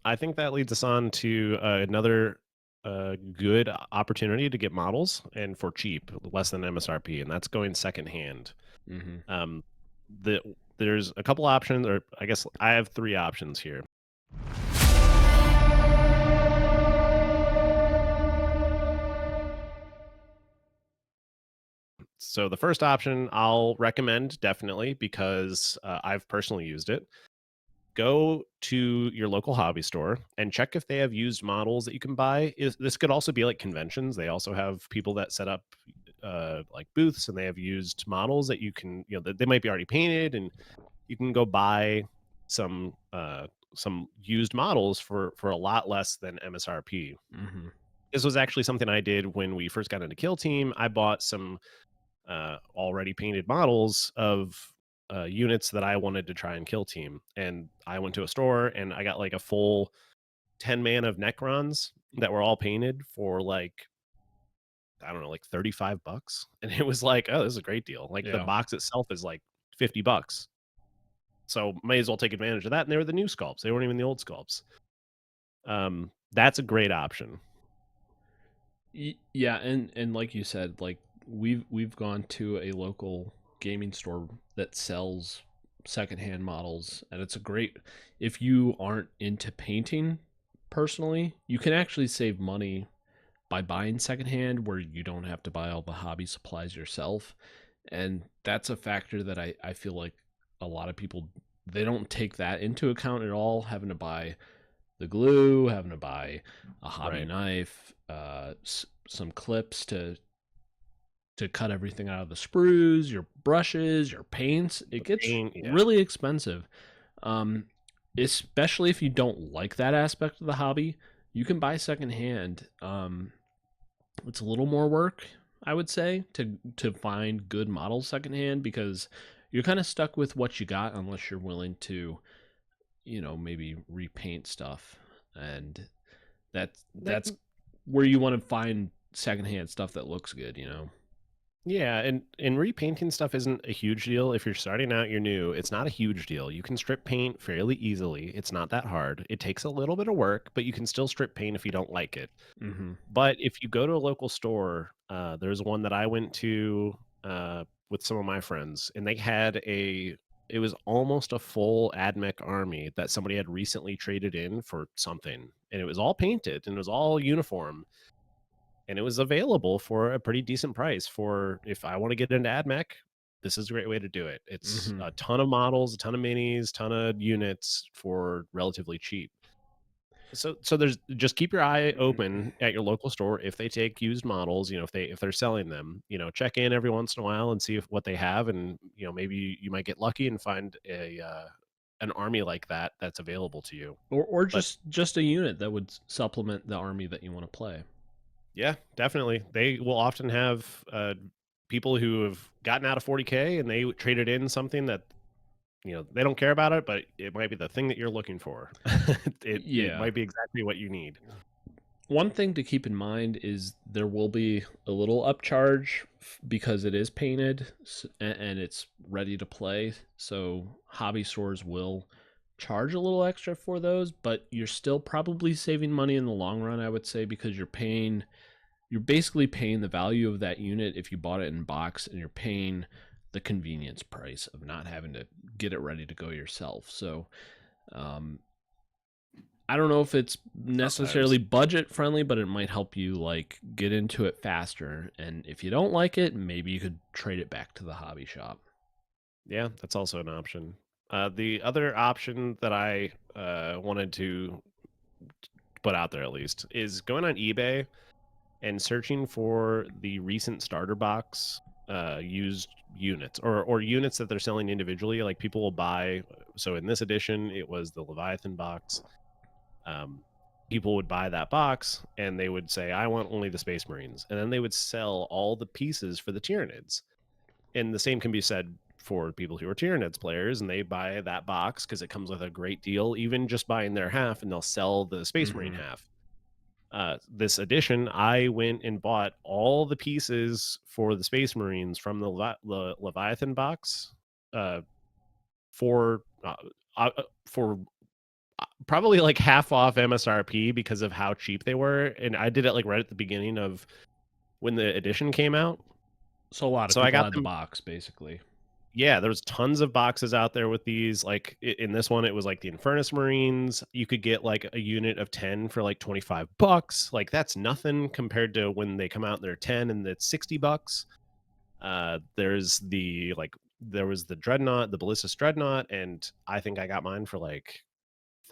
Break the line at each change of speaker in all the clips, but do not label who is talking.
I think that leads us on to another good opportunity to get models and for cheap, less than MSRP, and that's going secondhand.
Hmm.
Um, the there's a couple options, or I guess I have three options here. So the first option I'll recommend definitely because I've personally used it. Go to your local hobby store and check if they have used models that you can buy. This could also be like conventions. They also have people that set up like booths, and they have used models that you can, they might be already painted, and you can go buy some used models for a lot less than MSRP.
Hmm.
This was actually something I did when we first got into Kill Team. I bought some already painted models of units that I wanted to try and kill team. And I went to a store and I got like a full 10 man of Necrons that were all painted for like, I don't know, like 35 bucks. And it was like, oh, this is a great deal. Like the
Yeah.
box itself is like 50 bucks. So may as well take advantage of that. And they were the new sculpts. They weren't even the old sculpts. That's a great option.
Yeah, and like you said, like we've gone to a local gaming store that sells secondhand models, and it's a great if you aren't into painting personally, you can actually save money by buying secondhand where you don't have to buy all the hobby supplies yourself. And that's a factor that I feel like a lot of people they don't take that into account at all, having to buy the glue, having to buy a hobby
Right.
knife, some clips to cut everything out of the sprues, your brushes, your paints. It
The
gets
paint. Yeah.
really expensive, um, especially if you don't like that aspect of the hobby. You can buy secondhand. It's a little more work, I would say, to find good models secondhand because you're kind of stuck with what you got unless you're willing to, maybe repaint stuff, and
That
that's where you want to find secondhand stuff that looks good.
Yeah, and repainting stuff isn't a huge deal. If you're starting out, you're new, it's not a huge deal. You can strip paint fairly easily. It's not that hard. It takes a little bit of work, but you can still strip paint if you don't like it.
Hmm.
But if you go to a local store, there's one that I went to with some of my friends, and they had it was almost a full AdMech army that somebody had recently traded in for something, and it was all painted and it was all uniform, and it was available for a pretty decent price. For if I want to get into AdMech, this is a great way to do it. It's
Hmm.
a ton of models, a ton of minis, ton of units for relatively cheap. So there's just keep your eye open at your local store if they take used models, if they're selling them, check in every once in a while and see if what they have, and maybe you might get lucky and find an army like that that's available to you.
or
But
just a unit that would supplement the army that you want to play.
yeah, definitely. They will often have people who have gotten out of 40K and they traded in something that they don't care about it, but it might be the thing that you're looking for. It
Yeah.
might be exactly what you need.
One thing to keep in mind is there will be a little upcharge because it is painted and it's ready to play. So hobby stores will charge a little extra for those, but you're still probably saving money in the long run, I would say, because you're basically paying the value of that unit if you bought it in box, and you're paying the convenience price of not having to get it ready to go yourself. So um, I don't know if it's necessarily
Sometimes.
budget friendly, but it might help you like get into it faster. And if you don't like it, maybe you could trade it back to the hobby shop.
Yeah, that's also an option. The other option that I wanted to put out there at least is going on eBay and searching for the recent starter box used units, or units that they're selling individually. Like people will buy. So in this edition, it was the Leviathan box. Um, People would buy that box and they would say, "I want only the Space Marines," and then they would sell all the pieces for the Tyranids. And the same can be said for people who are Tyranids players, and they buy that box because it comes with a great deal, even just buying their half, and they'll sell the Space Marine
Hmm.
half. This edition, I went and bought all the pieces for the Space Marines from the Leviathan box uh, for for probably like half off MSRP because of how cheap they were, and I did it like right at the beginning of when the edition came out.
So a lot of
So I
people
got
had the
them.
box, basically.
Yeah, there's tons of boxes out there with these. Like in this one, it was like the Infernus Marines. You could get like a unit of 10 for like $25. Like that's nothing compared to when they come out and they're 10 and it's $60. There's the like there was the Dreadnought, the Ballistus Dreadnought, and I think I got mine for like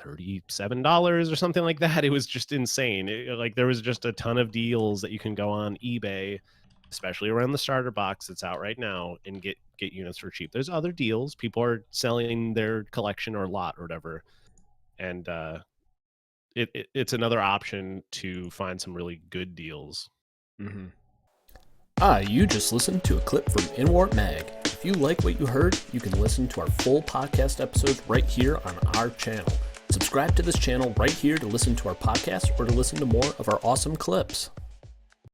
$37 or something like that. It was just insane. Like there was just a ton of deals that you can go on eBay, especially around the starter box that's out right now, and get units for cheap. There's other deals. People are selling their collection or lot or whatever, and it's another option to find some really good deals.
Mm-hmm. You just listened to a clip from Inwarp Mag. If you like what you heard, you can listen to our full podcast episodes right here on our channel. Subscribe to this channel right here to listen to our podcast or to listen to more of our awesome clips.